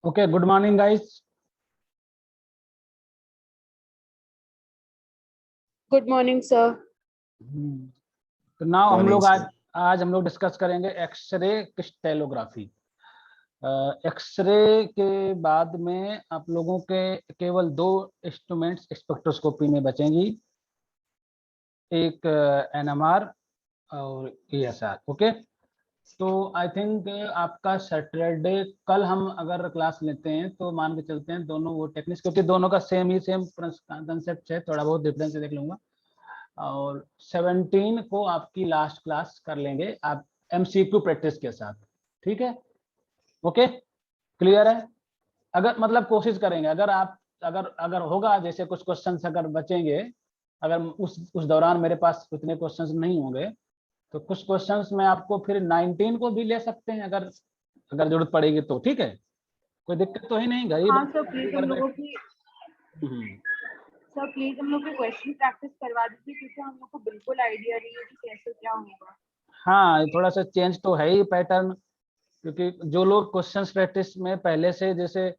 Okay, good morning guys. Good morning sir. तो now हम Morning, लोग sir. आज हम लोग डिस्कस करेंगे एक्सरे क्रिस्टलोग्राफी। एक्सरे के बाद में आप लोगों के केवल दो इंस्ट्रूमेंट्स स्पेक्ट्रोस्कोपी में बचेंगी, एक एनएमआर और ईएसआर। ओके, तो आई थिंक आपका सैटरडे कल हम अगर क्लास लेते हैं तो मान के चलते हैं दोनों वो टेक्निक्स, क्योंकि दोनों का सेम कंसेप्ट है, थोड़ा बहुत डिफरेंस देख लूंगा। और 17 को आपकी लास्ट क्लास कर लेंगे आप एमसीक्यू प्रैक्टिस के साथ, ठीक है? ओके, क्लियर है? अगर मतलब कोशिश करेंगे, अगर आप अगर होगा जैसे कुछ क्वेश्चंस अगर बचेंगे, अगर उस दौरान मेरे पास उतने क्वेश्चंस नहीं होंगे तो कुछ क्वेश्चंस में आपको फिर 19 को भी ले सकते हैं अगर जरूरत पड़ेगी तो, ठीक है? कोई दिक्कत तो है नहीं, गरीब। हाँ सर, प्लीज हम लोगों की क्वेश्चन प्रैक्टिस करवा दीजिए, क्योंकि हम लोग को बिल्कुल आइडिया नहीं है कि कैसे क्या होगा। हाँ, थोड़ा सा चेंज तो है ही पैटर्न, क्योंकि जो लोग क्वेश्चंस प्रैक्टिस में पहले से जैसे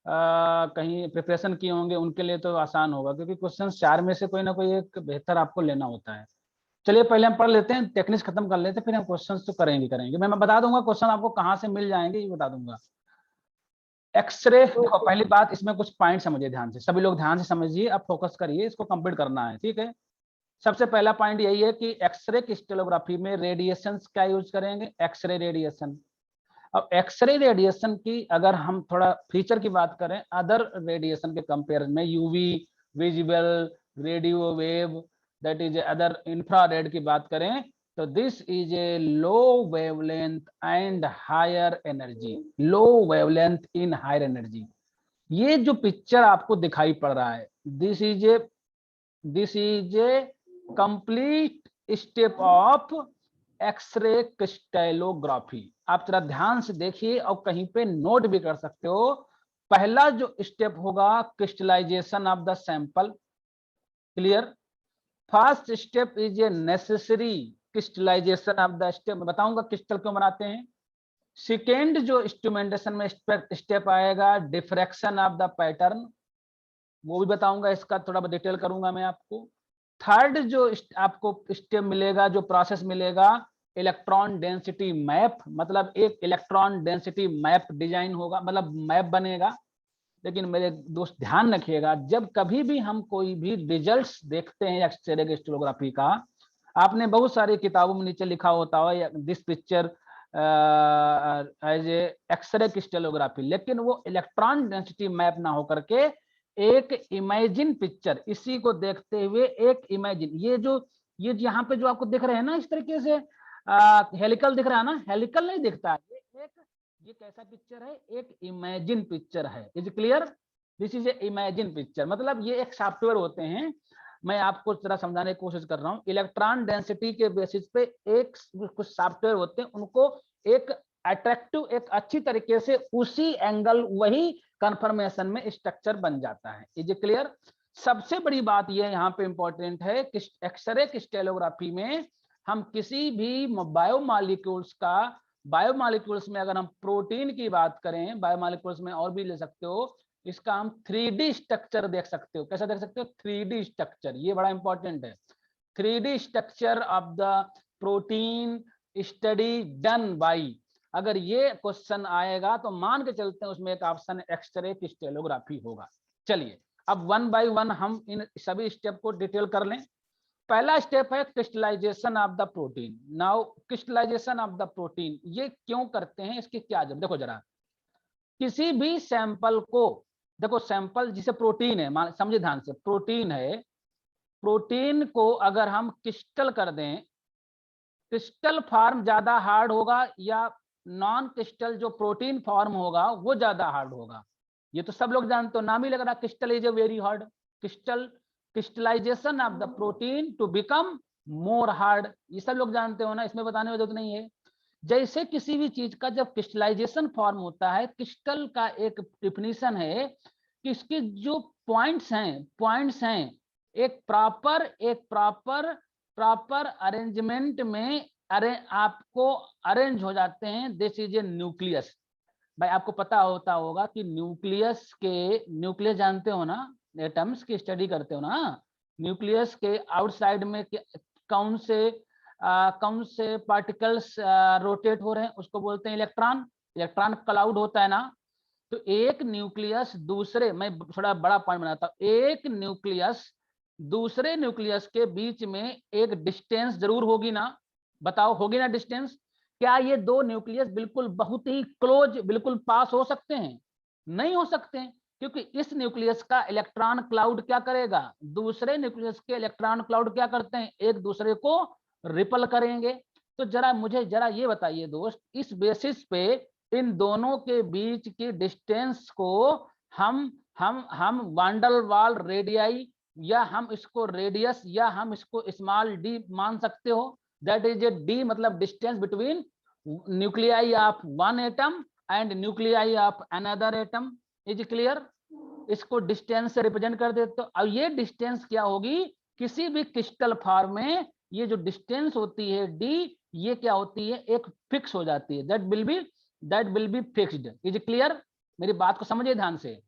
कहीं प्रिपरेशन किए होंगे उनके लिए तो आसान होगा, क्योंकि क्वेश्चन 4 में से कोई ना कोई एक बेहतर आपको लेना होता है। चलिए पहले हम पढ़ लेते हैं, टेक्निक्स खत्म कर लेते हैं, फिर हम क्वेश्चंस तो करेंगे। मैं बता दूंगा क्वेश्चन आपको कहाँ से मिल जाएंगे, ये बता दूंगा। एक्सरे, देखो पहली बात, इसमें कुछ पॉइंट समझिए ध्यान से, सभी लोग ध्यान से समझिए, अब फोकस करिए, इसको कंप्लीट करना है, ठीक है? सबसे पहला पॉइंट यही है कि एक्सरे क्रिस्टलोग्राफी में रेडिएशन का यूज करेंगे, एक्सरे रेडिएशन। अब एक्सरे रेडिएशन की अगर हम थोड़ा फीचर की बात करें अदर रेडिएशन के कंपेयर में, UV, visible, radio wave, that is other infrared की बात करें तो this is a low wavelength and higher energy, low wavelength in higher energy. ये जो पिक्चर आपको दिखाई पड़ रहा है, this is a complete step of x ray crystallography. आप जरा ध्यान से देखिए और कहीं पे नोट भी कर सकते हो। पहला जो स्टेप होगा crystallization of the sample, clear? First step is a necessary crystallization of the step, मैं बताऊंगा क्रिस्टल क्यों बनाते हैं। सेकेंड जो इंस्ट्रूमेंटेशन में स्टेप आएगा डिफ्रैक्शन ऑफ द पैटर्न, वो भी बताऊंगा, इसका थोड़ा डिटेल करूंगा मैं आपको। थर्ड जो आपको स्टेप मिलेगा, जो प्रोसेस मिलेगा, इलेक्ट्रॉन डेंसिटी मैप, मतलब एक इलेक्ट्रॉन डेंसिटी मैप डिजाइन होगा, मतलब मैप बनेगा। लेकिन मेरे दोस्त ध्यान रखिएगा, जब कभी भी हम कोई भी रिजल्ट्स देखते हैं एक्सरे क्रिस्टलोग्राफी का, आपने बहुत सारी किताबों में नीचे लिखा होता है this picture as a x ray crystallography, लेकिन वो इलेक्ट्रॉन डेंसिटी मैप ना होकर के एक इमेजिन पिक्चर, इसी को देखते हुए एक इमेजिन, ये यहाँ पे जो आपको दिख रहे हैं ना इस तरीके से हेलिकल दिख रहा है ना, हेलिकल नहीं दिखता है, ये कैसा पिक्चर है, एक इमेजिन पिक्चर है। Is clear? This is A imagine picture, मतलब ये एक सॉफ्टवेयर होते हैं, मैं आपको जरा समझाने की कोशिश कर रहा हूँ। इलेक्ट्रॉन डेंसिटी के बेसिस पे एक कुछ सॉफ्टवेयर होते हैं, उनको एक अट्रैक्टिव, एक अच्छी तरीके से उसी एंगल, वही कंफर्मेशन में स्ट्रक्चर बन जाता है। Is clear? सबसे बड़ी बात ये यहाँ पे इंपॉर्टेंट है कि एक्सरे क्रिस्टलोग्राफी में हम किसी भी बायोमॉलिक्यूल्स का, बायोमॉलिक्यूल्स में अगर हम प्रोटीन की बात करें, बायोमॉलिक्यूल्स में और भी ले सकते हो, इसका हम 3D स्ट्रक्चर देख सकते हो। कैसा देख सकते हो? 3D स्ट्रक्चर, ये बड़ा इंपॉर्टेंट है। 3D structure of the protein study done by, अगर ये क्वेश्चन आएगा तो मान के चलते हैं उसमें एक ऑप्शन एक्सरे क्रिस्टलोग्राफी होगा। चलिए अब वन बाय वन हम इन सभी स्टेप को डिटेल कर लें। पहला स्टेप है crystallization of the protein. Now crystallization of the protein ये क्यों करते हैं, इसकी क्या जब, देखो जरा, किसी भी सैंपल को, देखो सैंपल जिसे प्रोटीन है, समझे ध्यान से, प्रोटीन है, प्रोटीन को अगर हम क्रिस्टल कर दें, क्रिस्टल फॉर्म ज्यादा हार्ड होगा या नॉन क्रिस्टल जो प्रोटीन फॉर्म होगा वो ज्यादा हार्ड होगा? ये तो सब लोग जानते हो, नाम ही लग रहा, crystal is a very hard. Crystallization of the protein to become more hard, ये सब लोग जानते हो ना, इसमें बताने की जरूरत नहीं है। जैसे किसी भी चीज का जब क्रिस्टलाइजेशन फॉर्म होता है, क्रिस्टल का एक डिफिनीशन है कि इसके जो पॉइंट्स हैं एक प्रॉपर अरेंजमेंट में आपको अरेंज हो जाते हैं। दिस इज ए न्यूक्लियस, भाई आपको पता होता होगा कि न्यूक्लियस जानते हो ना, एटम्स की स्टडी करते हो ना, न्यूक्लियस के आउटसाइड में कौन से पार्टिकल्स रोटेट हो रहे हैं, उसको बोलते हैं इलेक्ट्रॉन। इलेक्ट्रॉन क्लाउड होता है ना। तो एक न्यूक्लियस दूसरे, मैं थोड़ा बड़ा पॉइंट बनाता हूं, एक न्यूक्लियस दूसरे न्यूक्लियस के बीच में एक डिस्टेंस जरूर होगी ना। बताओ होगी ना डिस्टेंस। क्या ये दो न्यूक्लियस बिल्कुल बहुत ही क्लोज, बिल्कुल पास हो सकते हैं? नहीं हो सकते हैं, क्योंकि इस न्यूक्लियस का इलेक्ट्रॉन क्लाउड क्या करेगा, दूसरे न्यूक्लियस के इलेक्ट्रॉन क्लाउड क्या करते हैं, एक दूसरे को रिपल करेंगे। तो जरा मुझे जरा ये बताइए दोस्त, इस बेसिस पे इन दोनों के बीच की डिस्टेंस को हम वांडल वाल रेडियाई, या हम इसको रेडियस, या हम इसको स्मॉल डी मान सकते हो। दैट इज ए डी, मतलब distance between nuclei of one atom and nuclei of another atom. Is clear? इसको डिस्टेंस से रिप्रेजेंट कर देते। तो अब ये डिस्टेंस क्या होगी, किसी भी क्रिस्टल फॉर्म में ये जो डिस्टेंस होती है डी, ये क्या होती है, एक फिक्स हो जाती है। That will be fixed. Is clear? मेरी बात को समझिए ध्यान से।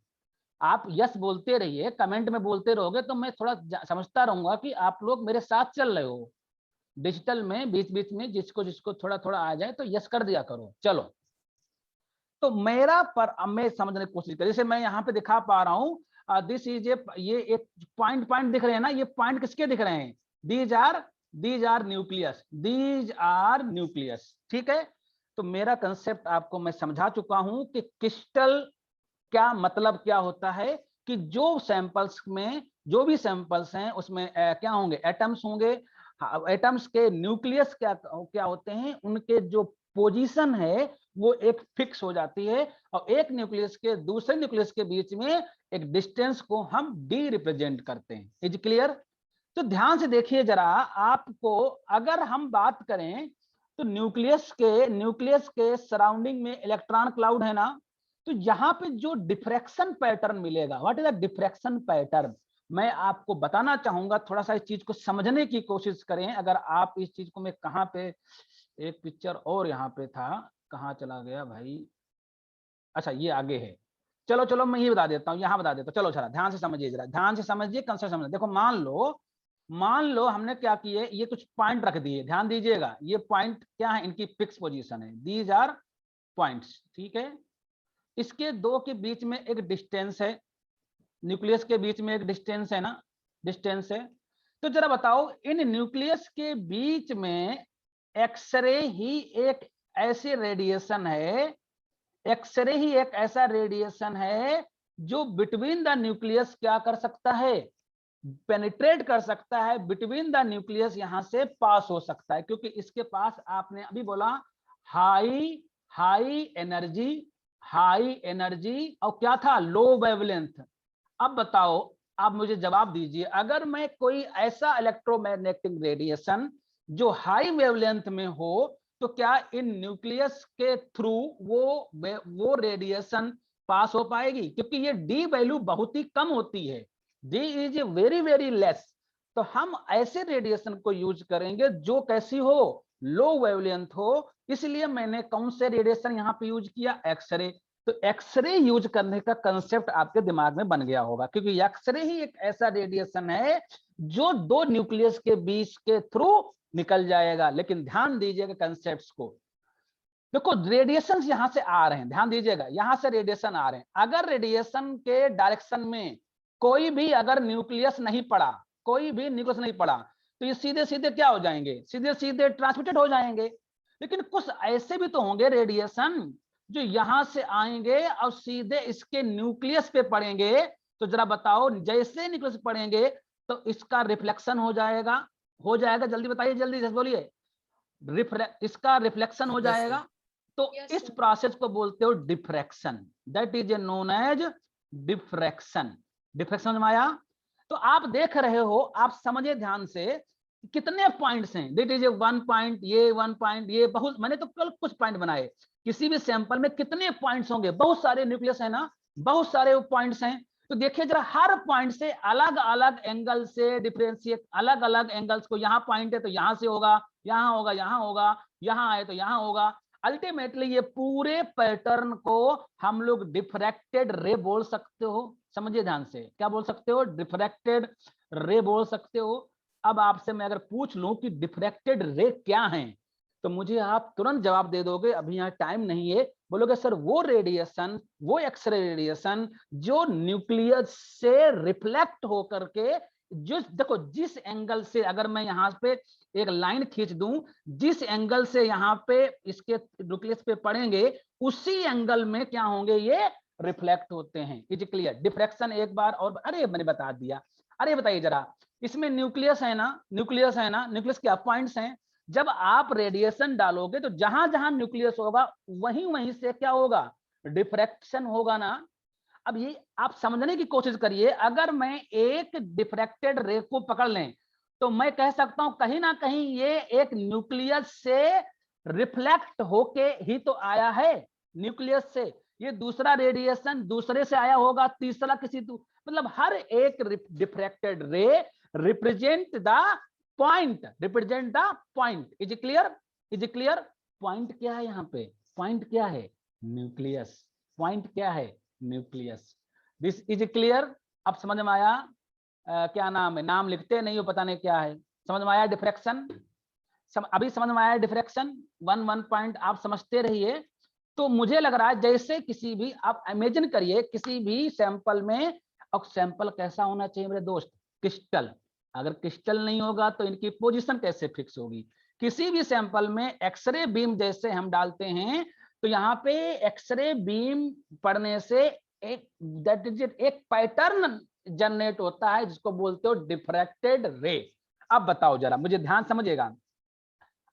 आप यस बोलते रहिए, कमेंट में बोलते रहोगे तो मैं थोड़ा समझता रहूंगा कि आप लोग मेरे साथ चल रहे हो। डिजिटल में बीच बीच में जिसको जिसको थोड़ा थोड़ा आ जाए तो यस कर दिया करो। चलो, तो मेरा पर अब मैं समझने की कोशिश करी, जैसे मैं यहाँ पे दिखा पा रहा हूँ, दिस इज ए, ये एक पॉइंट पॉइंट दिख रहे हैं ना, ये पॉइंट किसके दिख रहे हैं, these are nucleus, these are nucleus. ठीक है, तो मेरा कंसेप्ट आपको मैं समझा चुका हूं कि क्रिस्टल क्या मतलब क्या होता है, कि जो सैंपल्स में जो भी सैंपल्स हैं उसमें क्या होंगे, एटम्स होंगे। एटम्स के न्यूक्लियस क्या क्या होते हैं, उनके जो पोजीशन है वो एक फिक्स हो जाती है, और एक न्यूक्लियस के दूसरे न्यूक्लियस के बीच में एक डिस्टेंस को हम डी रिप्रेजेंट करते हैं। Is clear? तो ध्यान से देखिए जरा, आपको अगर हम बात करें तो न्यूक्लियस के सराउंडिंग में इलेक्ट्रॉन क्लाउड है ना, तो यहाँ पे जो डिफ्रैक्शन पैटर्न मिलेगा, what is the diffraction pattern, मैं आपको बताना चाहूंगा। थोड़ा सा इस चीज को समझने की कोशिश करें। अगर आप इस चीज को, मैं कहाँ पे एक पिक्चर और यहाँ पे था, कहाँ चला गया भाई, अच्छा ये आगे है। चलो चलो मैं ये बता देता हूँ, यहाँ बता देता हूँ। चलो जरा ध्यान से समझिए, जरा ध्यान से समझिए, कंसेप्ट समझिए। देखो मान लो हमने क्या किए, ये कुछ पॉइंट रख दिए, ध्यान दीजिएगा। ये पॉइंट क्या है, इनकी फिक्स पोजीशन है, दीज आर पॉइंट्स। ठीक है, इसके दो के बीच में एक डिस्टेंस है, न्यूक्लियस के बीच में एक डिस्टेंस है ना, डिस्टेंस है। तो जरा बताओ, इन न्यूक्लियस के बीच में एक्सरे ही एक ऐसी रेडिएशन है, एक्सरे ही एक ऐसा रेडिएशन है जो बिटवीन द न्यूक्लियस क्या कर सकता है, पेनिट्रेट कर सकता है, बिटवीन द न्यूक्लियस यहां से पास हो सकता है, क्योंकि इसके पास आपने अभी बोला high high energy, high energy, और क्या था, लो वेवलेंथ। अब बताओ, आप मुझे जवाब दीजिए, अगर मैं कोई ऐसा इलेक्ट्रोमैग्नेटिक रेडिएशन जो हाई वेवलेंथ में हो, तो क्या इन न्यूक्लियस के थ्रू वो रेडिएशन पास हो पाएगी, क्योंकि ये डी वैल्यू बहुत ही कम होती है, D is very very less. तो हम ऐसे रेडिएशन को यूज करेंगे जो कैसी हो, लो वेवलेंथ हो। इसलिए मैंने कौन से रेडिएशन यहाँ पे यूज किया, एक्सरे। तो एक्सरे यूज करने का कंसेप्ट आपके दिमाग में बन गया होगा, क्योंकि एक्सरे ही एक ऐसा रेडिएशन है जो दो न्यूक्लियस के बीच के थ्रू निकल जाएगा। लेकिन ध्यान दीजिएगा कंसेप्ट्स को। देखो रेडिएशन यहां से आ रहे हैं, ध्यान दीजिएगा, यहां से रेडिएशन आ रहे हैं। अगर रेडिएशन के डायरेक्शन में कोई भी अगर न्यूक्लियस नहीं पड़ा, कोई भी न्यूक्लियस नहीं पड़ा, तो ये सीधे सीधे क्या हो जाएंगे, सीधे सीधे ट्रांसमिटेड हो जाएंगे। लेकिन कुछ ऐसे भी तो होंगे रेडिएशन जो यहां से आएंगे और सीधे इसके न्यूक्लियस पे पड़ेंगे। तो जरा बताओ, जैसे न्यूक्लियस पड़ेंगे तो इसका रिफ्लेक्शन हो जाएगा, जल्दी बताइए, जल्दी बोलिए, इसका रिफ्लेक्शन हो जाएगा। तो इस प्रोसेस को बोलते हो diffraction, that is known as diffraction. Diffraction समझ में आया? तो आप देख रहे हो, आप समझिए ध्यान से, कितने पॉइंट्स हैं, दैट इज वन पॉइंट, ये वन पॉइंट, ये बहुत, मैंने तो कल कुछ पॉइंट बनाए। किसी भी सैंपल में कितने पॉइंट्स होंगे, बहुत सारे न्यूक्लियस है ना, बहुत सारे पॉइंट्स हैं। तो देखिए जरा, हर पॉइंट से अलग अलग एंगल से डिफरेंशिएट, अलग अलग एंगल्स को, यहाँ पॉइंट है तो यहाँ से होगा, यहाँ होगा, यहाँ होगा, यहाँ आए तो यहाँ होगा। अल्टीमेटली ये पूरे पैटर्न को हम लोग डिफ्रैक्टेड रे बोल सकते हो। समझिए ध्यान से, क्या बोल सकते हो? डिफ्रैक्टेड रे बोल सकते हो। अब आपसे मैं अगर पूछ लूं कि डिफ्रैक्टेड रे क्या है, तो मुझे आप तुरंत जवाब दे दोगे, अभी यहाँ टाइम नहीं है। बोलोगे सर वो रेडिएशन, वो एक्सरे रेडिएशन जो न्यूक्लियस से रिफ्लेक्ट होकर के, जिस देखो जिस एंगल से, अगर मैं यहाँ पे एक लाइन खींच दूं, जिस एंगल से यहाँ पे इसके न्यूक्लियस पे पड़ेंगे, उसी एंगल में क्या होंगे, ये रिफ्लेक्ट होते हैं। Is clear? डिफ्रैक्शन एक बार और, अरे मैंने बता दिया। अरे बताइए जरा, इसमें न्यूक्लियस है ना, न्यूक्लियस है ना, न्यूक्लियस क्या पॉइंट्स हैं। जब आप रेडिएशन डालोगे तो जहां जहां न्यूक्लियस होगा वहीं वहीं से क्या होगा, डिफ्रैक्शन होगा ना। अब ये आप समझने की कोशिश करिए, अगर मैं एक डिफ्रैक्टेड रे को पकड़ लें तो मैं कह सकता हूं कहीं ना कहीं ये एक न्यूक्लियस से रिफ्लेक्ट होके ही तो आया है। न्यूक्लियस से ये दूसरा रेडिएशन दूसरे से आया होगा, तीसरा किसी मतलब हर एक डिफ्रैक्टेड रे represent the point, represent the point. Is clear? Is clear? Point क्या है यहाँ पे? पॉइंट क्या है? न्यूक्लियस। पॉइंट क्या है? न्यूक्लियस। This is clear? अब समझ में आया? क्या नाम है, नाम लिखते नहीं हो, पता नहीं क्या है। समझ में आया डिफ्रैक्शन? अभी समझ में आया डिफ्रैक्शन? वन पॉइंट आप समझते रहिए। तो मुझे लग रहा है जैसे किसी भी, आप इमेजिन करिए किसी भी सैंपल में, और सैंपल कैसा होना चाहिए मेरे दोस्त? क्रिस्टल। अगर क्रिस्टल नहीं होगा तो इनकी पोजीशन कैसे फिक्स होगी? किसी भी सैंपल में एक्सरे बीम जैसे हम डालते हैं, तो यहाँ पे एक्सरे बीम पड़ने से एक दैट इज एक पैटर्न जनरेट होता है जिसको बोलते हो डिफ्रैक्टेड रे। अब बताओ जरा, मुझे ध्यान समझिएगा,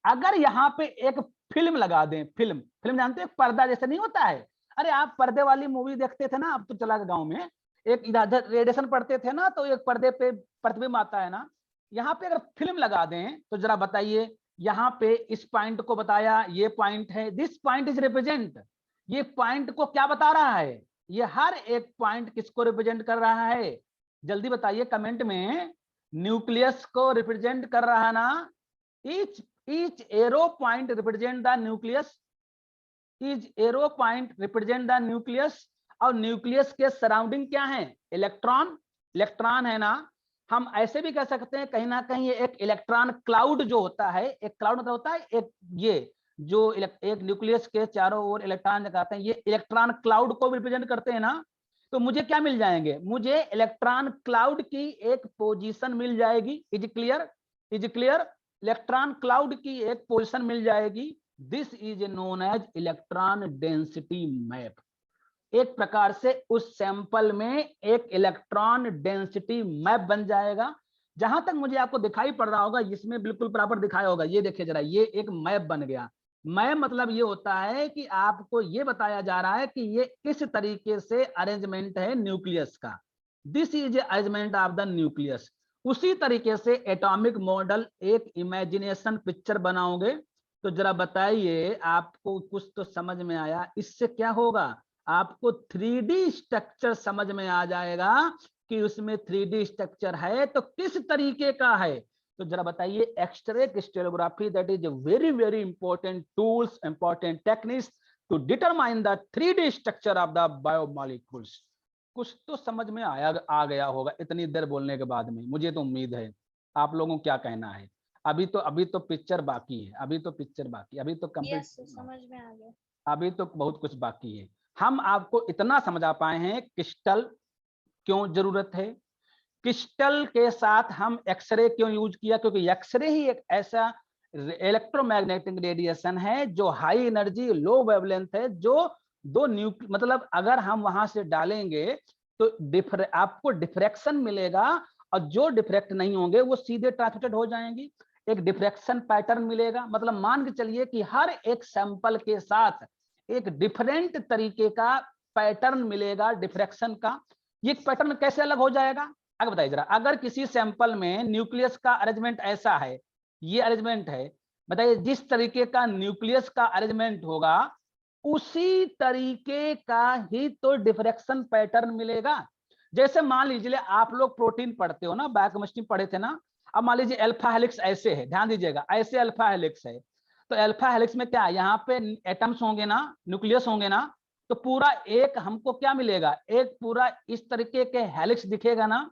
अगर यहाँ पे एक फिल्म लगा दें, फिल्म, फिल्म जानते हैं, पर्दा जैसे नहीं होता है। अरे आप पर्दे वाली मूवी देखते थे ना, अब तो चला गया गाँव में, एक इधर रेडिएशन पड़ते थे ना, तो एक पर्दे पे प्रतिबिंब आता है ना। यहाँ पे अगर फिल्म लगा दें तो जरा बताइए, यहाँ पे इस पॉइंट को बताया, ये पॉइंट है, दिस पॉइंट इज रिप्रेजेंट, ये पॉइंट को क्या बता रहा है? ये हर एक पॉइंट किसको रिप्रेजेंट कर रहा है? जल्दी बताइए कमेंट में। न्यूक्लियस को रिप्रेजेंट कर रहा है ना। each arrow point represent the nucleus, each arrow point represent the nucleus। और न्यूक्लियस के सराउंडिंग क्या है? इलेक्ट्रॉन, इलेक्ट्रॉन है ना। हम ऐसे भी कह सकते हैं कहीं ना कहीं ये एक इलेक्ट्रॉन क्लाउड जो होता है, एक क्लाउड मतलब होता है एक, ये जो एक न्यूक्लियस के चारों ओर इलेक्ट्रॉन लगाते हैं, ये इलेक्ट्रॉन क्लाउड को रिप्रेजेंट करते हैं ना। तो मुझे क्या मिल जाएंगे? मुझे इलेक्ट्रॉन क्लाउड की एक पोजीशन मिल जाएगी। Is clear? Is clear? Electron cloud की एक पोजीशन मिल जाएगी। This is known as electron density map. एक प्रकार से उस सैंपल में एक इलेक्ट्रॉन डेंसिटी मैप बन जाएगा। जहां तक मुझे आपको दिखाई पड़ रहा होगा, इसमें बिल्कुल प्रॉपर दिखाया होगा, ये देखिए जरा, ये एक मैप बन गया। मैप मतलब ये होता है कि आपको ये बताया जा रहा है कि ये किस तरीके से अरेंजमेंट है न्यूक्लियस का। This is arrangement of the nucleus. उसी तरीके से एटॉमिक मॉडल एक इमेजिनेशन पिक्चर बनाओगे। तो जरा बताइए, आपको कुछ तो समझ में आया? इससे क्या होगा, आपको 3D स्ट्रक्चर समझ में आ जाएगा कि उसमें 3D स्ट्रक्चर है तो किस तरीके का है। तो जरा बताइए, x ray crystallography that is very very important tools, important techniques to determine the 3D structure of the biomolecules. कुछ तो समझ में आ गया होगा इतनी देर बोलने के बाद में, मुझे तो उम्मीद है। आप लोगों को क्या कहना है? अभी तो पिक्चर बाकी है, अभी तो पिक्चर बाकी, अभी तो कंप्लीट, समझ में आ गया। अभी तो बहुत कुछ बाकी है। हम आपको इतना समझा पाए हैं क्रिस्टल क्यों जरूरत है, क्रिस्टल के साथ हम एक्सरे क्यों यूज किया, क्योंकि एक्सरे ही एक ऐसा इलेक्ट्रोमैग्नेटिक रेडिएशन है जो हाई एनर्जी लो वेवलेंथ है, जो दो मतलब अगर हम वहां से डालेंगे तो आपको डिफ्रैक्शन मिलेगा, और जो डिफ्रैक्ट नहीं होंगे वो सीधे ट्रांसमिटेड हो जाएंगी। एक डिफ्रैक्शन पैटर्न मिलेगा, मतलब मान के चलिए कि हर एक सैंपल के साथ एक डिफरेंट तरीके का पैटर्न मिलेगा डिफ्रैक्शन का। ये पैटर्न कैसे अलग हो जाएगा? आगे बताइए जरा, अगर किसी सैंपल में न्यूक्लियस का अरेंजमेंट ऐसा है, ये अरेंजमेंट है, बताइए जिस तरीके का न्यूक्लियस का अरेंजमेंट होगा उसी तरीके का ही तो डिफ्रैक्शन पैटर्न मिलेगा। जैसे मान लीजिए आप लोग प्रोटीन पढ़ते हो ना, बायोकेमिस्ट्री पढ़े थे ना। अब मान लीजिए अल्फा हेलिक्स ऐसे है, ध्यान दीजिएगा, ऐसे अल्फा हेलिक्स है, तो अल्फा हेलिक्स में क्या है, यहाँ पे एटम्स होंगे ना, न्यूक्लियस होंगे ना, तो पूरा एक हमको क्या मिलेगा, एक पूरा इस तरीके के हेलिक्स दिखेगा ना,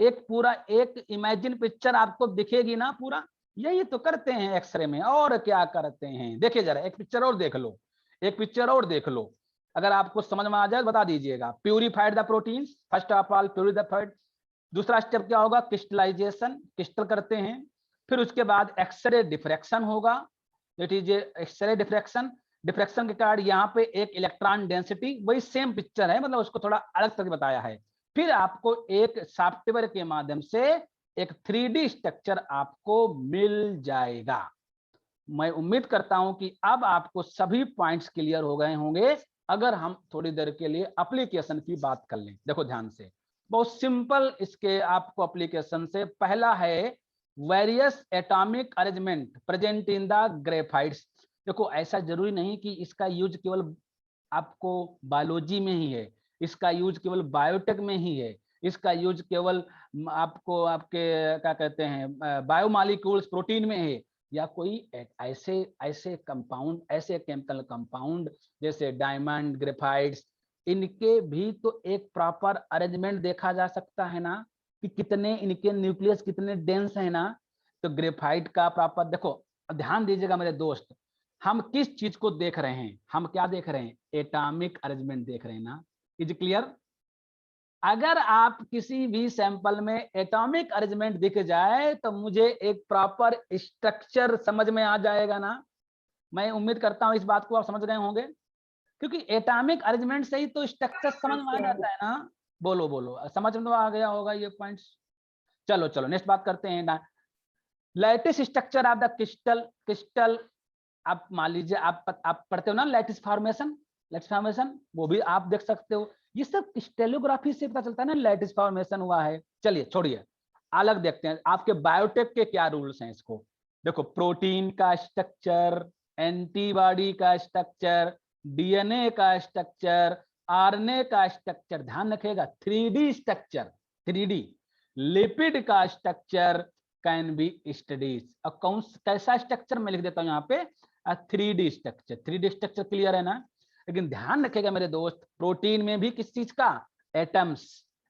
एक पूरा एक इमेजिन पिक्चर आपको दिखेगी ना पूरा। यही तो करते हैं एक्सरे में, और क्या करते हैं। देखिए जरा एक पिक्चर और देख लो, एक पिक्चर और देख लो, अगर आपको समझ में आ जाए बता दीजिएगा। Purified the proteins, first of all purified. दूसरा स्टेप क्या होगा, क्रिस्टलाइजेशन, क्रिस्टल करते हैं। फिर उसके बाद एक्सरे डिफ्रैक्शन होगा, that is x ray diffraction. Diffraction के कारण यहाँ पे एक इलेक्ट्रॉन डेंसिटी, वही सेम पिक्चर है, मतलब उसको थोड़ा अलग तरह बताया है। फिर आपको एक सॉफ्टवेयर के माध्यम से एक 3D स्ट्रक्चर आपको मिल जाएगा। मैं उम्मीद करता हूं कि अब आपको सभी पॉइंट्स क्लियर हो गए होंगे। अगर हम थोड़ी देर के लिए एप्लीकेशन की बात कर लें, देखो ध्यान से, बहुत सिंपल इसके आपको एप्लीकेशन से पहला है various atomic arrangement present in the graphites. देखो ऐसा जरूरी नहीं कि इसका यूज केवल आपको बायोलॉजी में ही है, इसका यूज केवल बायोटेक में ही है, इसका यूज केवल आपको आपके क्या कहते हैं बायोमॉलिक्यूल्स प्रोटीन में है, या कोई ऐसे ऐसे कंपाउंड, ऐसे केमिकल कंपाउंड जैसे डायमंड, ग्रेफाइट्स, इनके भी तो एक प्रॉपर अरेंजमेंट देखा जा सकता है ना, कि कितने इनके न्यूक्लियस कितने डेंस है ना। तो ग्रेफाइट का प्रॉपर देखो, ध्यान दीजिएगा मेरे दोस्त, हम किस चीज को देख रहे हैं, हम क्या देख रहे हैं, एटॉमिक अरेंजमेंट देख रहे हैं ना। Is clear. अगर आप किसी भी सैंपल में एटॉमिक अरेंजमेंट दिख जाए तो मुझे एक प्रॉपर स्ट्रक्चर समझ में आ जाएगा ना। मैं उम्मीद करता हूं इस बात को आप समझ रहे होंगे, क्योंकि एटॉमिक अरेंजमेंट से ही तो स्ट्रक्चर समझ में आ जाता है ना। बोलो बोलो, समझ में तो आ गया होगा ये पॉइंट्स। चलो चलो नेक्स्ट बात करते हैं। Lattice structure of the crystal. Crystal आप मान लीजिए आप पढ़ते हो ना लैटिस फॉर्मेशन, लैटिस फॉर्मेशन वो भी आप देख सकते हो। ये सब क्रिस्टलोग्राफी से पता चलता है ना लैटिस फॉर्मेशन हुआ है। चलिए छोड़िए, अलग देखते हैं आपके बायोटेक के क्या रूल्स हैं इसको। देखो प्रोटीन का स्ट्रक्चर, एंटीबॉडी का स्ट्रक्चर, डीएनए का स्ट्रक्चर, आरएनए का स्ट्रक्चर, ध्यान रखिएगा 3D स्ट्रक्चर, 3D लिपिड का स्ट्रक्चर कैन बी स्टडीज। अब कौन कैसा स्ट्रक्चर मैं लिख देता हूं यहाँ पे, 3D structure. 3D structure clear है ना। लेकिन ध्यान रखिएगा मेरे दोस्त, प्रोटीन में भी किस चीज का, एटम्स,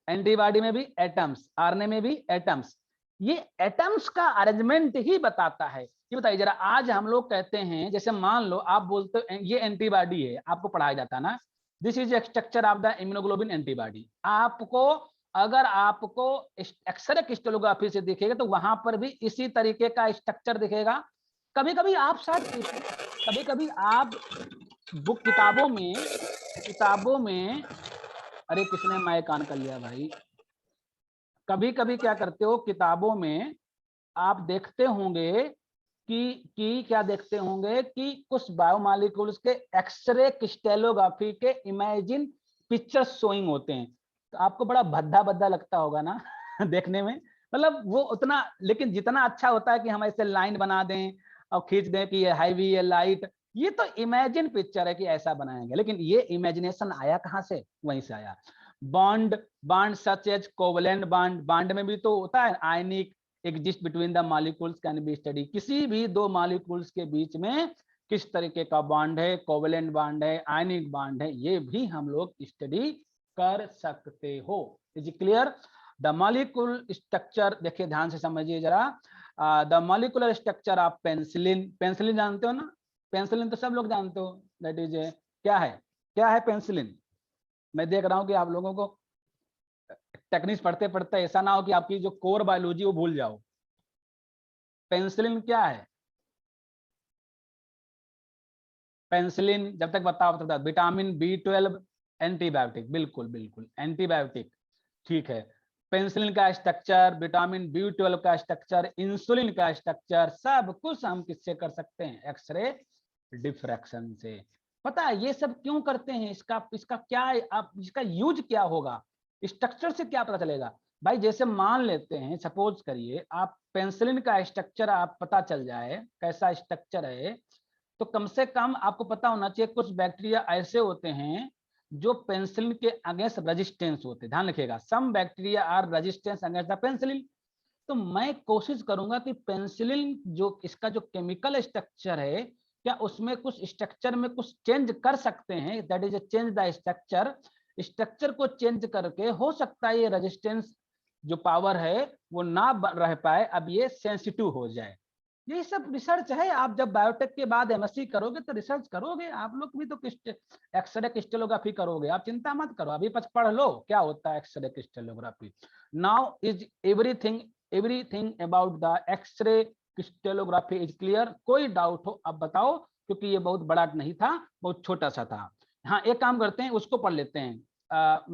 एंटीबॉडी में भी एटम्स, आरएनए में भी एटम्स। ये एटम्स का अरेंजमेंट ही बताता है। ये बताइए जरा, आज हम लोग कहते हैं, जैसे मान लो आप बोलते हो ये एंटीबॉडी है, आपको पढ़ाया जाता है ना, this is structure of the immunoglobulin antibody. आपको अगर आपको एक्सरे क्रिस्टलोग्राफी से दिखेगा तो वहां पर भी इसी तरीके का स्ट्रक्चर दिखेगा। कभी कभी आप शायद, कभी कभी आप बुक किताबों में, अरे किसने माइक ऑन कर लिया भाई। कभी कभी क्या करते हो, किताबों में आप देखते होंगे कि क्या देखते होंगे कि कुछ बायोमॉलिक्यूल्स के एक्सरे क्रिस्टलोग्राफी के इमेजिन पिक्चर्स शोइंग होते हैं। तो आपको बड़ा भद्दा भद्दा लगता होगा ना देखने में, मतलब वो उतना, लेकिन जितना अच्छा होता है कि हम ऐसे लाइन बना दें और खींच दें कि ये हैवी, ये लाइट, ये तो इमेजिन पिक्चर है कि ऐसा बनाएंगे। लेकिन ये इमेजिनेशन आया कहाँ से, वहीं से आया। Bond, bond such as covalent bond, bond में भी तो होता है ionic exist between the molecules can be study. किसी भी दो मॉलिक्यूल्स के बीच में किस तरीके का बॉन्ड है, कोवलेंट बॉन्ड है, आयनिक बॉन्ड है, ये भी हम लोग स्टडी कर सकते हो। Is clear. The molecule structure, देखिए ध्यान से समझिए जरा। The molecular structure of penicillin, penicillin जानते हो ना, पेंसिलिन तो सब लोग जानते हो, दैट इज क्या है, क्या है पेंसिलिन। मैं देख रहा हूं कि आप लोगों को टेक्निक्स पढ़ते पढ़ते ऐसा ना हो कि आपकी जो कोर बायोलॉजी वो भूल जाओ। पेंसिलिन क्या है, पेंसिलिन जब तक बताओ तब तक, विटामिन B12 एंटीबायोटिक, बिल्कुल बिल्कुल एंटीबायोटिक, ठीक है। पेंसिलिन का स्ट्रक्चर, विटामिन B12 का स्ट्रक्चर, इंसुलिन का स्ट्रक्चर, सब कुछ हम किससे कर सकते हैं, एक्सरे डिफ्रैक्शन से। पता है ये सब क्यों करते हैं, इसका इसका क्या आप इसका यूज क्या होगा, स्ट्रक्चर से क्या पता चलेगा। भाई जैसे मान लेते हैं, सपोज करिए आप पेंसिलिन का स्ट्रक्चर आप पता चल जाए कैसा स्ट्रक्चर है, तो कम से कम आपको पता होना चाहिए कुछ बैक्टीरिया ऐसे होते हैं जो पेंसिलिन के अगेंस्ट रेजिस्टेंस होते हैं। ध्यान रखिएगा, some bacteria are resistance against the penicillin. तो मैं कोशिश करूंगा कि पेंसिलिन जो इसका जो केमिकल स्ट्रक्चर है क्या उसमें कुछ स्ट्रक्चर में कुछ चेंज कर सकते हैं, that is change the structure, structure को चेंज करके हो सकता है ये रेजिस्टेंस जो पावर है वो ना रह पाए, अब ये सेंसिटिव हो जाए। ये सब रिसर्च है। आप जब बायोटेक के बाद एमएससी करोगे तो रिसर्च करोगे, आप लोग भी तो एक्सरे क्रिस्टलोग्राफी करोगे, आप चिंता मत करो, अभी पढ़ लो क्या होता है x ray crystallography. Now is everything about the x ray crystallography is clear? कोई डाउट हो अब बताओ, क्योंकि ये बहुत बड़ा नहीं था, बहुत छोटा सा था। हाँ एक काम करते हैं, उसको पढ़ लेते हैं,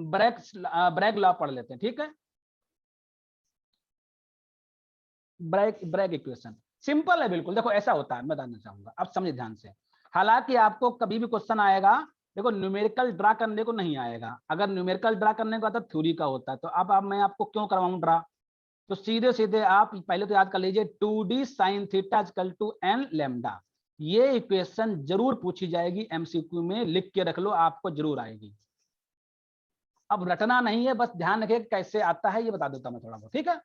ब्रैग लॉ पढ़ लेते हैं, ठीक है। ब्रैग इक्वेशन सिंपल है बिल्कुल, देखो ऐसा होता है, मैं बताना चाहूंगा, अब समझे ध्यान से। हालांकि आपको कभी भी क्वेश्चन आएगा, देखो न्यूमेरिकल ड्रा करने को नहीं आएगा, अगर न्यूमेरिकल ड्रा करने को आता थ्योरी का होता है, तो अब मैं आपको क्यों करवाऊं ड्रा, तो सीधे सीधे आप पहले तो याद कर लीजिए 2d sin theta equal to n lambda, ये इक्वेशन जरूर पूछी जाएगी एमसीक्यू में, लिख के रख लो, आपको जरूर आएगी। अब रटना नहीं है, बस ध्यान रखिए कैसे आता है, ये बता देता हूं मैं थोड़ा बहुत, ठीक है।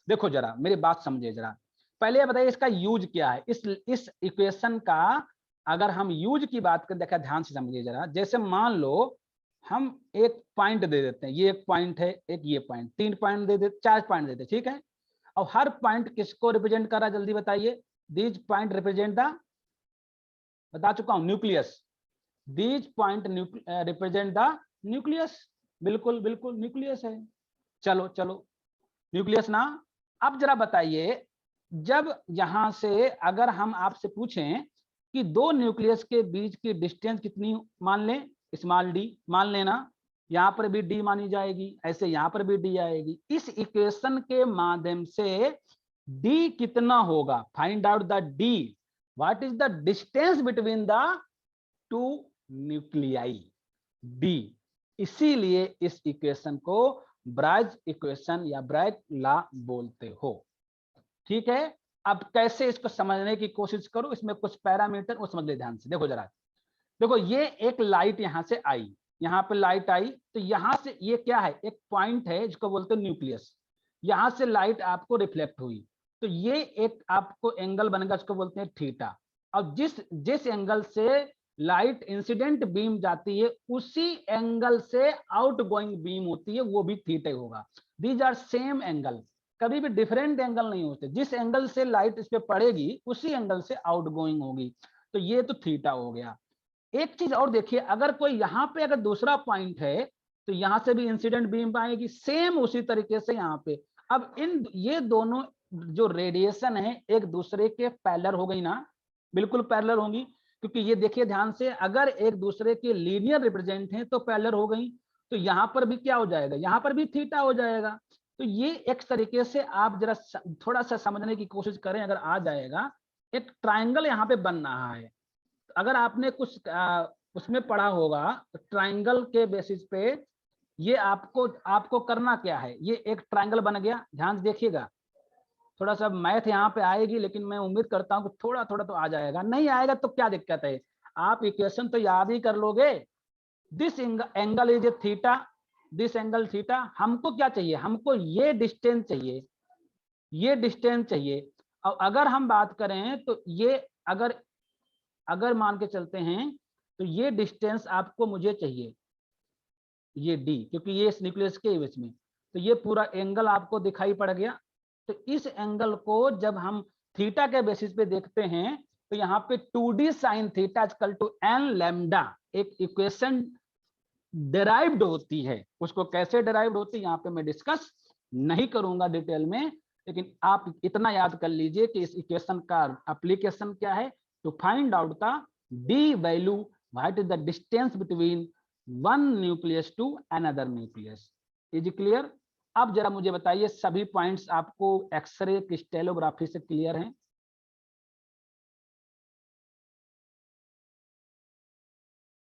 देखो जरा मेरी बात समझिए जरा, पहले बताइए इसका यूज क्या है, इस इक्वेशन का अगर हम यूज की बात करें, देखा ध्यान से समझिए जरा, जैसे मान लो हम एक पॉइंट दे देते हैं, ये एक पॉइंट है, एक ये पॉइंट, 3 पॉइंट दे देते, 4 पॉइंट देते, ठीक है। और हर पॉइंट किसको रिप्रेजेंट कर रहा है जल्दी बताइए, दीज पॉइंट रिप्रेजेंट द, बता चुका हूं, nucleus, these point represent the nucleus, बिल्कुल बिल्कुल न्यूक्लियस है। चलो चलो न्यूक्लियस ना। अब जरा बताइए, जब यहां से अगर हम आपसे पूछें कि दो न्यूक्लियस के बीच की डिस्टेंस कितनी मान लें, स्मॉल डी मान लेना, यहां पर भी डी मानी जाएगी, ऐसे यहां पर भी डी आएगी, इस इक्वेशन के माध्यम से डी कितना होगा, find out the D, what is the distance between the two nuclei, D. इसीलिए इस इक्वेशन को ब्राइज इक्वेशन या ब्रैग लॉ बोलते हो, ठीक है। अब कैसे इसको समझने की कोशिश करो, इसमें कुछ पैरामीटर वो समझ ले ध्यान से, देखो जरा, देखो ये एक लाइट यहां से आई, यहां पे लाइट आई, तो यहां से ये क्या है, एक पॉइंट है जिसको बोलते हैं न्यूक्लियस, यहां से लाइट आपको रिफ्लेक्ट हुई, तो ये एक आपको एंगल बनेगा, इसको बोलते हैं थीटा। और जिस जिस एंगल से लाइट इंसिडेंट बीम जाती है, उसी एंगल से आउट गोइंग बीम होती है, वो भी थीटा होगा। दीज आर सेम एंगल, कभी भी डिफरेंट एंगल नहीं होते, जिस एंगल से लाइट इस पे पड़ेगी उसी एंगल से आउट गोइंग होगी, तो ये तो थीटा हो गया। एक चीज और देखिए, अगर कोई यहाँ पे अगर दूसरा पॉइंट है, तो यहां से भी इंसिडेंट बीम आएगी, सेम उसी तरीके से यहाँ पे। अब ये दोनों जो रेडिएशन है एक दूसरे के पैरेलल हो गई ना, बिल्कुल पैरेलल होंगी, क्योंकि ये देखिए ध्यान से, अगर एक दूसरे के लीनियर रिप्रेजेंट हैं तो पैरेलल हो गई, तो यहाँ पर भी क्या हो जाएगा, यहाँ पर भी थीटा हो जाएगा। तो ये एक तरीके से आप जरा थोड़ा सा समझने की कोशिश करें, अगर आ जाएगा, एक ट्राइंगल यहाँ पे बन रहा है, अगर आपने कुछ उसमें पढ़ा होगा, तो ट्राइंगल के बेसिस पे ये आपको करना क्या है, ये एक ट्राइंगल बन गया, ध्यान से देखिएगा, थोड़ा सा मैथ यहाँ पे आएगी, लेकिन मैं उम्मीद करता हूँ कि थोड़ा थोड़ा तो आ जाएगा, नहीं आएगा तो क्या दिक्कत है, आप इक्वेशन तो याद ही कर लोगे। This angle is a theta, this angle theta, हमको क्या चाहिए, हमको ये डिस्टेंस चाहिए, ये डिस्टेंस चाहिए। और अगर हम बात करें तो ये अगर मान के चलते हैं, तो ये डिस्टेंस आपको मुझे चाहिए, ये डी, क्योंकि ये इस न्यूक्लियस के बीच में, तो ये पूरा एंगल आपको दिखाई पड़ गया। तो इस एंगल को जब हम थीटा के बेसिस पे देखते हैं, तो यहाँ पे 2d sin theta equal to n lambda एक इक्वेशन डिराइव्ड होती है, उसको कैसे डिराइव्ड होती है यहाँ पे मैं डिस्कस नहीं करूंगा डिटेल में, लेकिन आप इतना याद कर लीजिए कि इस इक्वेशन का एप्लीकेशन क्या है, to find out the D value, what is the distance between one nucleus to another nucleus. Is clear? अब जरा मुझे बताइए, सभी पॉइंट्स आपको एक्सरे क्रिस्टलोग्राफी से क्लियर हैं?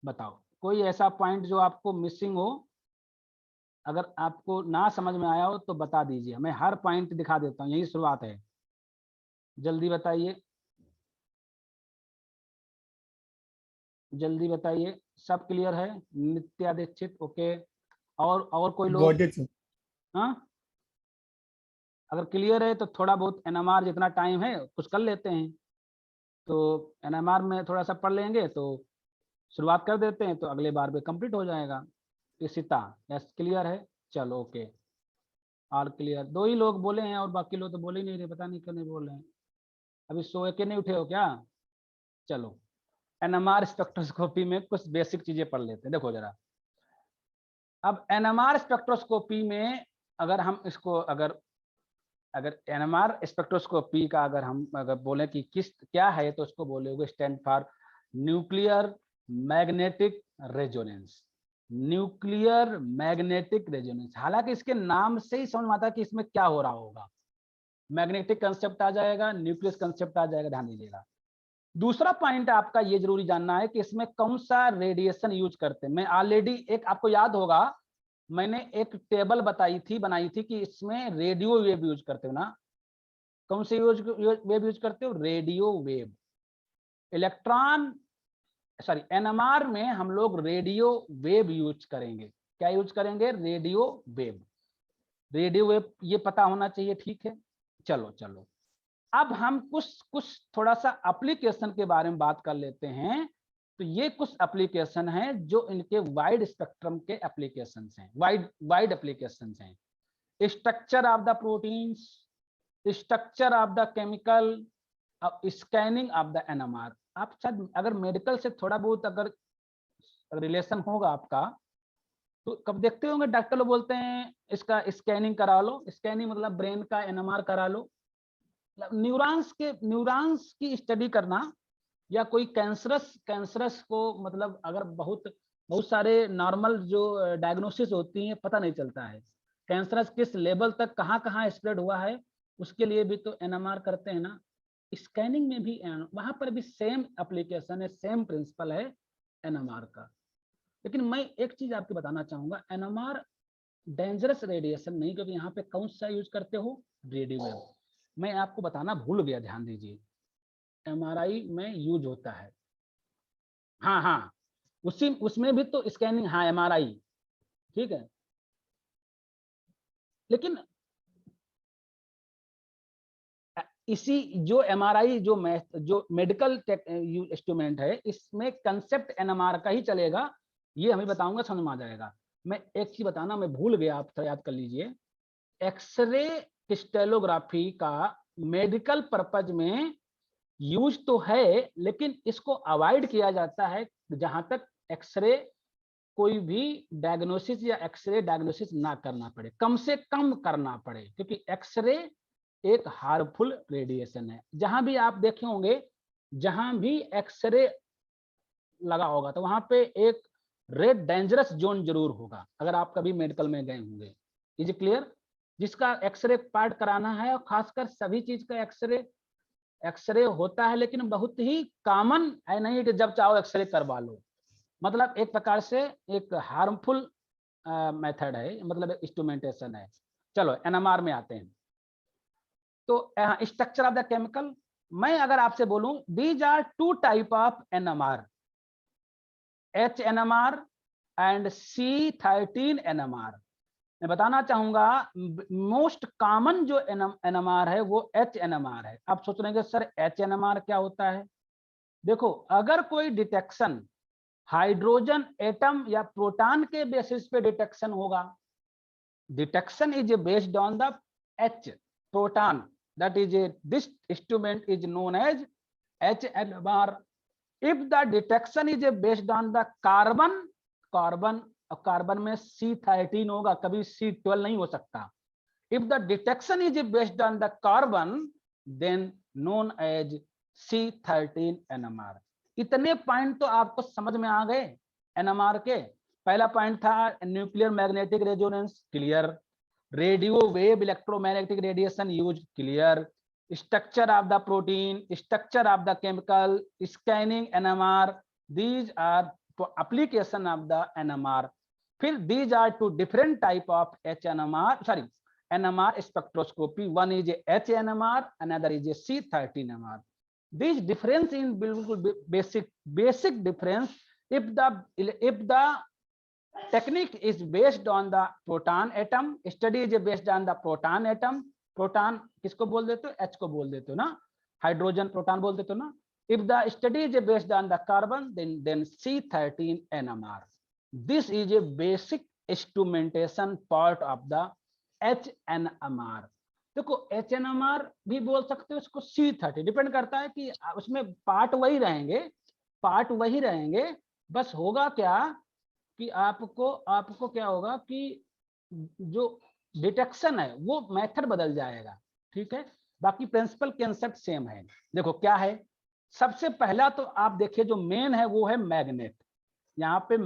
बताओ कोई ऐसा पॉइंट जो आपको मिसिंग हो, अगर आपको ना समझ में आया हो तो बता दीजिए, मैं हर पॉइंट दिखा देता हूँ, यही शुरुआत है, जल्दी बताइए, जल्दी बताइए। सब क्लियर है? नित्या दीक्षित ओके, और कोई लोग? हाँ, अगर क्लियर है तो थोड़ा बहुत एनएमआर जितना टाइम है कुछ कर लेते हैं। तो एनएमआर में थोड़ा सा पढ़ लेंगे तो शुरुआत कर देते हैं, तो अगले बार में कंप्लीट हो जाएगा। इशिता, यस क्लियर है? चलो ओके, ऑल क्लियर। 2 ही लोग बोले हैं और बाकी लोग तो बोले ही नहीं रहे, पता नहीं क्यों नहीं बोल रहे हैं। अभी सोए के नहीं उठे हो क्या? चलो एनएमआर स्पेक्ट्रोस्कोपी में कुछ बेसिक चीजें पढ़ लेते हैं। देखो जरा, अब एनएमआर स्पेक्ट्रोस्कोपी में अगर हम इसको अगर एनएमआर स्पेक्ट्रोस्कोपी का अगर बोले कि किस क्या है, तो उसको बोलोगे stand for nuclear magnetic resonance. Nuclear magnetic resonance, हालांकि इसके नाम से ही समझ में आता है कि इसमें क्या हो रहा होगा। मैग्नेटिक कंसेप्ट आ जाएगा, न्यूक्लियस कंसेप्ट आ जाएगा, ध्यान दीजिएगा। दूसरा पॉइंट आपका ये जरूरी जानना है कि इसमें कौन सा रेडिएशन यूज करते हैं। मैं ऑलरेडी एक आपको याद होगा, मैंने एक टेबल बनाई थी कि इसमें रेडियो वेव यूज करते हो ना। कौन से वेव यूज करते हो? Radio wave. Electron sorry NMR में हम लोग रेडियो वेव यूज करेंगे। क्या यूज करेंगे? Radio wave. रेडियो वेव ये पता होना चाहिए, ठीक है। चलो चलो, अब हम कुछ थोड़ा सा एप्लीकेशन के बारे में बात कर लेते हैं। तो ये कुछ एप्लीकेशन हैं जो इनके वाइड स्पेक्ट्रम के एप्लीकेशंस हैं, वाइड एप्लीकेशंस हैं। Structure of the proteins, structure of the chemical, scanning of the NMR. आप शायद अगर मेडिकल से थोड़ा बहुत अगर रिलेशन होगा आपका, तो कब देखते होंगे डॉक्टर लोग बोलते हैं इसका स्कैनिंग करा लो। स्कैनिंग मतलब ब्रेन का एनएमआर करा लो। न्यूरॉन्स की स्टडी करना, या कोई कैंसरस को मतलब अगर बहुत सारे नॉर्मल जो डायग्नोसिस होती हैं पता नहीं चलता है कैंसरस किस लेवल तक कहाँ स्प्रेड हुआ है, उसके लिए भी तो एनएमआर करते हैं ना। स्कैनिंग में भी वहां पर भी सेम एप्लीकेशन है, सेम प्रिंसिपल है एनएमआर का। लेकिन मैं एक चीज आपको बताना चाहूंगा, एनएमआर डेंजरस रेडिएशन नहीं, क्योंकि यहाँ पे कौन सा यूज करते हो? Radio wave. मैं आपको बताना भूल गया, ध्यान दीजिए, एमआरआई में यूज होता है। हाँ, उसमें भी तो स्कैनिंग, हाँ एमआरआई, ठीक है। लेकिन इसी जो एमआरआई जो मेडिकल इंस्ट्रूमेंट है, इसमें कंसेप्ट एनएमआर का ही चलेगा। ये हमें बताऊंगा, समझ में आ जाएगा। मैं एक चीज बताना मैं भूल गया, आप थोड़ा याद कर लीजिए। एक्सरे क्रिस्टलोग्राफी का मेडिकल पर्पज में यूज तो है, लेकिन इसको अवॉइड किया जाता है जहां तक एक्सरे कोई भी डायग्नोसिस या एक्सरे डायग्नोसिस ना करना पड़े, कम से कम करना पड़े, क्योंकि एक्सरे एक हार्मफुल रेडिएशन है। जहां भी आप देखे होंगे, जहां भी एक्सरे लगा होगा तो वहां पे एक रेड डेंजरस जोन जरूर होगा, अगर आप कभी मेडिकल में गए होंगे। Is clear? जिसका एक्सरे पार्ट कराना है, और खासकर सभी चीज का एक्सरे होता है, लेकिन बहुत ही कॉमन है नहीं कि जब चाहो एक्सरे करवा लो। मतलब एक प्रकार से एक हार्मफुल मेथड है, मतलब इंस्ट्रूमेंटेशन है। चलो एनएमआर में आते हैं। तो स्ट्रक्चर ऑफ द केमिकल, मैं अगर आपसे बोलूं these are 2 type of NMR, H NMR and C13 NMR. मैं बताना चाहूंगा मोस्ट कॉमन जो एनएमआर है वो एच एनएमआर है। आप सोच रहे हैं सर एच एनएमआर क्या होता है? देखो, अगर कोई डिटेक्शन हाइड्रोजन एटम या प्रोटॉन के बेसिस पे डिटेक्शन होगा, detection is based on the H proton, that is this instrument is known as HNMR. If the detection is based on the carbon में C13 होगा, कभी C12 नहीं हो सकता। If the detection is based on the carbon, then known as C13 NMR। इतने point तो आपको समझ में आ गए एनएमआर के। पहला पॉइंट था nuclear magnetic resonance, clear. Radio wave electromagnetic radiation use, clear. Structure of the protein, structure of the chemical, scanning NMR, these are application of the NMR. फिर these are 2 different type of NMR spectroscopy, one is H NMR, another is C13 NMR। This difference in बिल्कुल basic difference. if the technique is based on the proton atom, study is based on the proton atom। Proton किसको बोल देते हो? H को बोल देते हो ना, हाइड्रोजन प्रोटॉन बोल देते हो ना। If the study is based on the carbon, then C13 NMR. This is a basic instrumentation part of the HNMR. देखो HNMR भी बोल सकते हो इसको, C30 डिपेंड करता है कि उसमें पार्ट वही रहेंगे, बस होगा क्या कि आपको क्या होगा कि जो डिटेक्शन है वो मेथड बदल जाएगा, ठीक है, बाकी प्रिंसिपल कंसेप्ट सेम है। देखो क्या है, सबसे पहला तो आप देखिए जो मेन है वो है मैग्नेट। यहाँ पे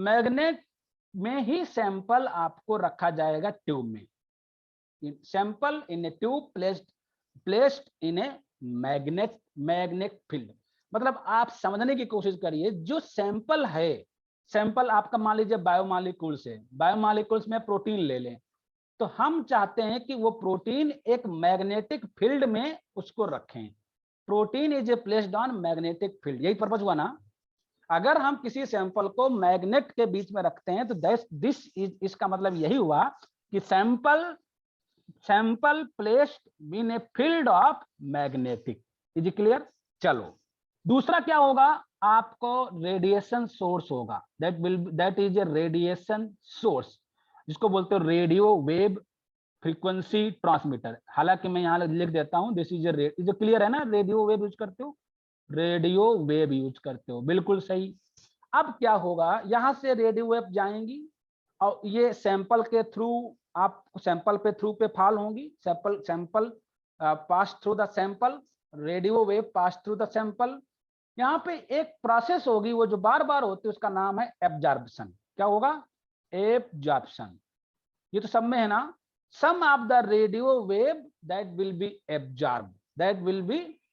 मैग्नेट में ही सैंपल आपको रखा जाएगा ट्यूब में। Sample in A tube placed in a magnet field. मतलब आप समझने की कोशिश करिए, जो सैंपल है, सैंपल आपका मान लीजिए बायोमॉलिक्यूल्स है, बायोमॉलिक्यूल्स में प्रोटीन ले लें, तो हम चाहते हैं कि वो प्रोटीन एक मैग्नेटिक फील्ड में उसको रखें। Protein is a placed on magnetic field, यही पर्पज हुआ ना। अगर हम किसी सैंपल को मैग्नेट के बीच में रखते हैं तो दिस इज, इसका मतलब यही हुआ कि sample placed in a field of magnetic. Is clear? चलो दूसरा क्या होगा, आपको रेडिएशन सोर्स होगा, that is A radiation source, जिसको बोलते हो रेडियो वेव फ्रीक्वेंसी ट्रांसमीटर। हालांकि मैं यहाँ लिख देता हूँ, दिस इज ए, जो क्लियर है ना, रेडियो वेव यूज करते हो, रेडियो वेव यूज करते हो, बिल्कुल सही। अब क्या होगा, यहाँ से रेडियो वेव जाएंगी और ये सैंपल के थ्रू, आप सैंपल पे थ्रू पे फॉल होंगी, sample pass through the sample, radio wave pass through the sample. यहाँ पे एक प्रोसेस होगी वो जो बार बार होती है, उसका नाम है एब्जॉर्प्शन। क्या होगा? एब्जॉर्प्शन। ये तो सब में है ना, some of the radio wave that will be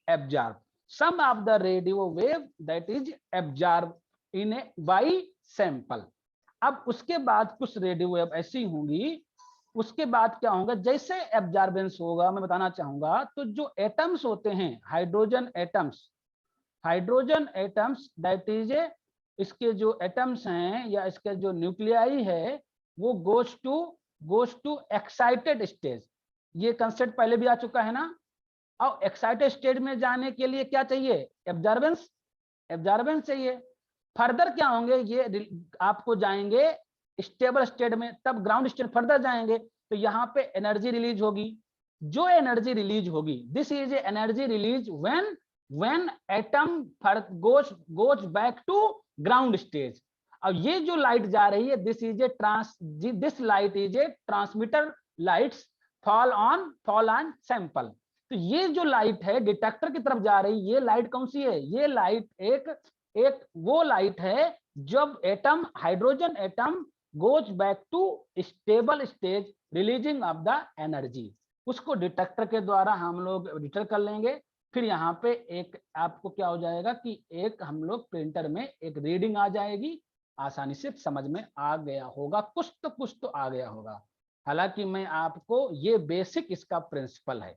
absorb, some of the radio wave that is absorb in a by sample. अब उसके बाद कुछ रेडियो वेव ऐसी होंगी, उसके बाद क्या होगा, जैसे एब्जॉर्बेंस होगा, मैं बताना चाहूंगा, तो जो एटम्स होते हैं, हाइड्रोजन एटम्स दैट इज ए, इसके जो एटम्स हैं या इसके जो न्यूक्लियाई है, वो गोज टू एक्साइटेड स्टेज। ये कंसेप्ट पहले भी आ चुका है ना। और एक्साइटेड स्टेज में जाने के लिए क्या चाहिए? एब्जॉर्बेंस चाहिए। फर्दर क्या होंगे, ये आपको जाएंगे स्टेबल स्टेट में, तब ग्राउंड स्टेट फर्दर जाएंगे, तो यहाँ पे एनर्जी रिलीज होगी। जो एनर्जी रिलीज होगी, this is energy release when atom goes back to ground stage. अब ये जो लाइट जा रही है, this light is a transmitter lights fall on sample. तो ये जो लाइट है डिटेक्टर की तरफ जा रही, ये लाइट कौन सी है? ये लाइट एक वो लाइट है जब atom, hydrogen atom goes back to stable stage, releasing of the energy. उसको डिटेक्टर के द्वारा हम लोग डिटेक्ट कर लेंगे। फिर यहाँ पे एक आपको क्या हो जाएगा कि एक हम लोग प्रिंटर में एक रीडिंग आ जाएगी, आसानी से समझ में आ गया होगा, कुछ तो आ गया होगा। हालांकि मैं आपको ये बेसिक इसका प्रिंसिपल है,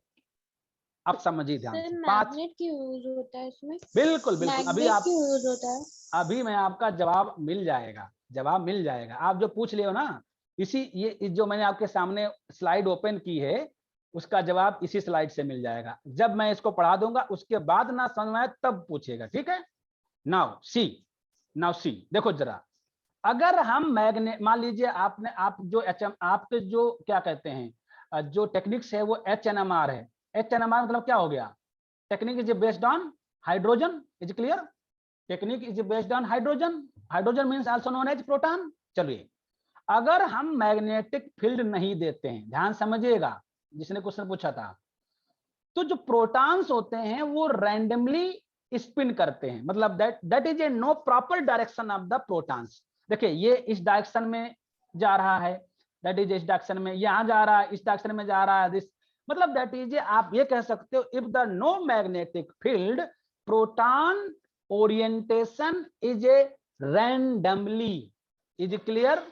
अब समझिए ध्यान से। मैग्नेट की यूज होता है इसमें? बिल्कुल अभी आप यूज होता है, अभी मैं आपका जवाब मिल जाएगा। आप जो पूछ लियो ना, ये जो मैंने आपके सामने स्लाइड ओपन की है, उसका जवाब इसी स्लाइड से मिल जाएगा। जब मैं इसको पढ़ा दूंगा उसके बाद ना समझ में आए तब पूछेगा, ठीक है। नाउ सी देखो जरा, अगर हम मैग्नेट, मान लीजिए आपके जो क्या कहते हैं, जो टेक्निक्स है वो HNMR है। HNMR मतलब क्या हो गया? Technique is based on hydrogen. Is clear? Technique is based on hydrogen means also known as proton. चलिए, अगर हम मैग्नेटिक फील्ड नहीं देते हैं, ध्यान समझिएगा, जिसने क्वेश्चन पूछा था, तो जो प्रोटॉन्स होते हैं वो रैंडमली स्पिन करते हैं, मतलब that is a no proper direction of the protons. देखिए ये इस डायरेक्शन में जा रहा है, दैट इज इस डायरेक्शन में, यहां जा रहा है, इस डायरेक्शन में जा रहा है, दिस मतलब दैट इज, आप ये कह सकते हो, if the no magnetic field, proton orientation is a randomly, is clear,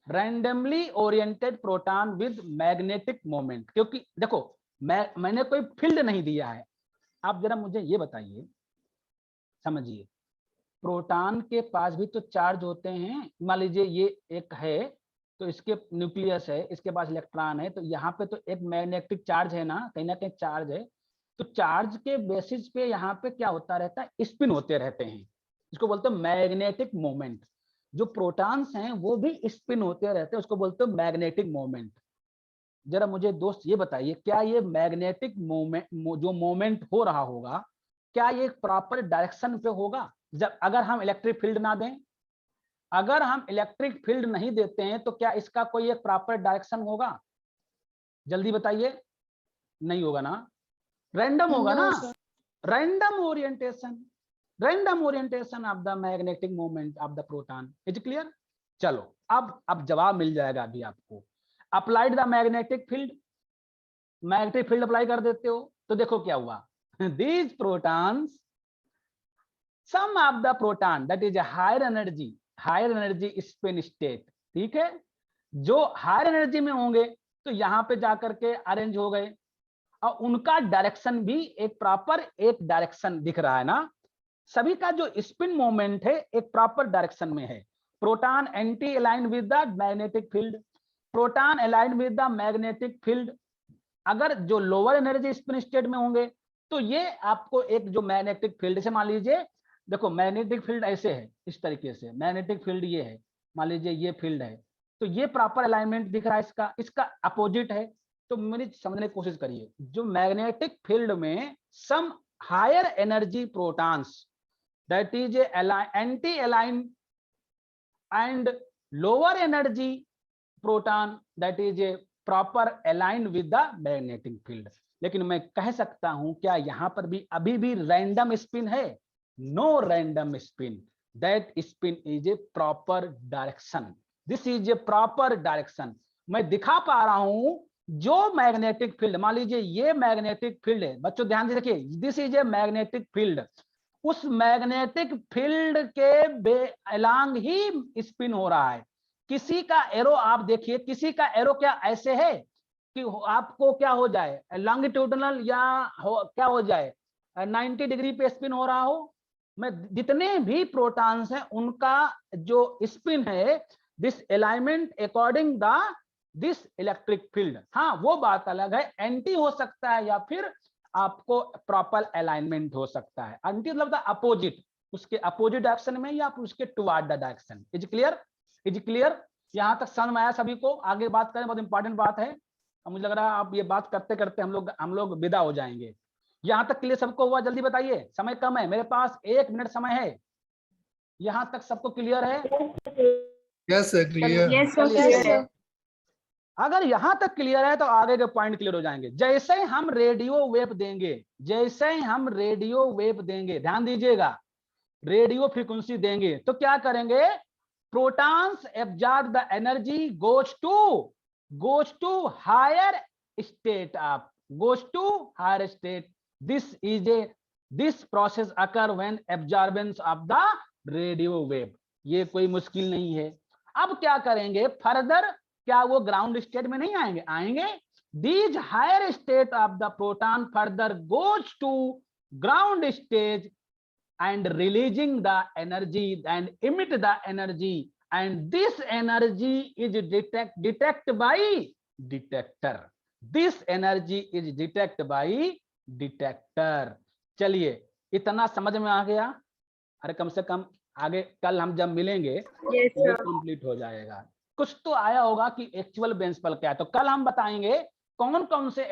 randomly oriented proton with magnetic moment. क्योंकि देखो मैंने कोई फील्ड नहीं दिया है। आप जरा मुझे ये बताइए, समझिए, प्रोटॉन के पास भी तो चार्ज होते हैं। मान लीजिए ये एक है, तो इसके न्यूक्लियस है, इसके पास इलेक्ट्रॉन है, तो यहाँ पे तो एक मैग्नेटिक चार्ज है ना कहीं चार्ज है, तो चार्ज के बेसिस पे यहाँ पे क्या होता रहता है, स्पिन होते रहते हैं, इसको बोलते हैं मैग्नेटिक मोमेंट। जो प्रोटॉन्स हैं वो भी स्पिन होते रहते हैं, उसको बोलते हैं मैग्नेटिक मोमेंट। जरा मुझे दोस्त ये बताइए, क्या ये मैग्नेटिक मोमेंट जो मोमेंट हो रहा होगा, क्या ये प्रॉपर डायरेक्शन पे होगा? जब अगर हम इलेक्ट्रिक फील्ड ना दें, अगर हम इलेक्ट्रिक फील्ड नहीं देते हैं, तो क्या इसका कोई एक प्रॉपर डायरेक्शन होगा? जल्दी बताइए, नहीं होगा ना, रैंडम होगा ना, random orientation of the magnetic moment of the proton. Is clear? चलो अब जवाब मिल जाएगा अभी आपको। Applied the magnetic field, magnetic field apply कर देते हो तो देखो क्या हुआ, these protons, some of the proton that is higher energy spin state, ठीक है, जो हायर एनर्जी में होंगे तो यहां पे जाकर के अरेंज हो गए, और उनका डायरेक्शन भी एक प्रॉपर एक डायरेक्शन दिख रहा है ना, सभी का जो स्पिन मोमेंट है एक प्रॉपर डायरेक्शन में है। Proton anti align with the magnetic field, proton align with the magnetic field. अगर जो लोअर एनर्जी स्पिन स्टेट में होंगे तो ये आपको एक जो मैग्नेटिक फील्ड से, मान लीजिए देखो मैग्नेटिक फील्ड ऐसे है, इस तरीके से मैग्नेटिक फील्ड ये है, मान लीजिए ये फील्ड है, तो ये प्रॉपर अलाइनमेंट दिख रहा है, इसका अपोजिट है। तो मेरी समझने की कोशिश करिए, जो मैग्नेटिक फील्ड में some higher energy protons that is anti align and lower energy proton that is a proper align with the magnetic field. लेकिन मैं कह सकता हूं क्या यहां पर भी अभी भी रैंडम स्पिन है? No random spin, that spin is a proper direction, this is a proper direction. मैं दिखा पा रहा हूं जो मैग्नेटिक फील्ड, मान लीजिए ये मैग्नेटिक फील्ड है, बच्चों ध्यान से देखिए, this is a magnetic field, उस मैग्नेटिक फील्ड के अलांग ही स्पिन हो रहा है। किसी का एरो आप देखिए, किसी का एरो क्या ऐसे है कि आपको क्या हो जाए लॉन्गिट्यूडनल या क्या हो जाए 90 डिग्री पे स्पिन हो रहा हो। मैं जितने भी प्रोटॉन्स हैं उनका जो स्पिन है, this alignment according the this electric field, हाँ वो बात अलग है, एंटी हो सकता है या फिर आपको प्रॉपर अलाइनमेंट हो सकता है। एंटी मतलब द अपोजिट, उसके अपोजिट डायरेक्शन में या उसके toward the direction. Is clear? Is clear? यहां तक समझ में आया सभी को? आगे बात करें, बहुत इंपॉर्टेंट बात है, मुझे लग रहा है आप ये बात करते करते हम लोग विदा हो जाएंगे। यहां तक क्लियर सबको हुआ? जल्दी बताइए, समय कम है, मेरे पास 1 मिनट समय है। यहां तक सबको क्लियर है? Yes sir, clear. Yes sir. अगर यहां तक क्लियर है तो आगे के पॉइंट क्लियर हो जाएंगे। जैसे ही हम रेडियो वेव देंगे, जैसे ही हम रेडियो वेव देंगे, ध्यान दीजिएगा, रेडियो फ्रीक्वेंसी देंगे तो क्या करेंगे, protons absorb the energy, goes to higher state of, goes to higher state. This process occur when absorbance of the radio wave. ये कोई मुश्किल नहीं है। अब क्या करेंगे फर्दर, क्या वो ग्राउंड स्टेट में नहीं आएंगे? आएंगे। These higher state of the proton further goes to ground stage and releasing the energy and emit the energy, and this energy is detected by detector. This energy is detected by detector. चलिए इतना समझ में आ गया? अरे कम से कम आगे कल हम जब मिलेंगे तो कंप्लीट हो जाएगा। कुछ तो आया होगा कि एक्चुअल प्रिंसिपल क्या है, तो कल हम बताएंगे कौन कौन से